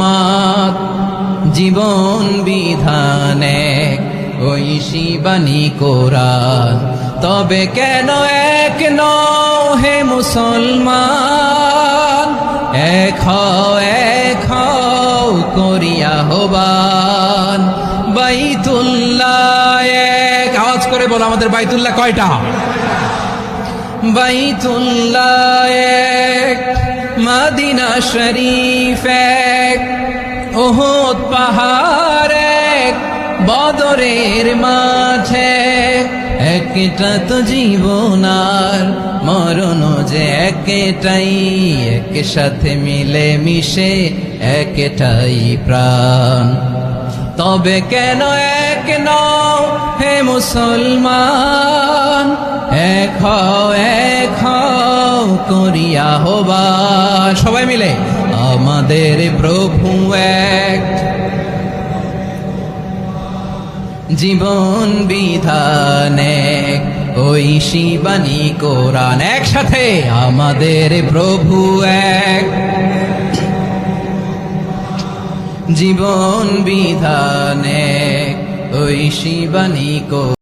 উম্মাদ জীবন বিধানে ওই শিবানী কোরআন। তবে কেন এক নও হে মুসলমান, এক হও করিয়া আহ্বান। বাইতুল্লাহ এক, আওয়াজ করে বলো আমাদের বাইতুল্লাহ কয়টা? বাইতুল্লাহ এক, মদিনা শরীফ এক, উহুদ পাহাড় এক, বদরের মাঝে একটা তো জীবন আর মরণ যে একটাই, একসাথে মিলে মিশে একটাই প্রাণ। তবে কেন এক নও হে মুসলমান, এক হও করিয়া আহ্বান। সবাই মিলে আমাদের প্রভু এক, জীবন বিধান এক, ওই শিবানী কোরআন। একসাথে আমাদের প্রভু এক, জীবন বিধান এক, ওই শিবানী কোরআন।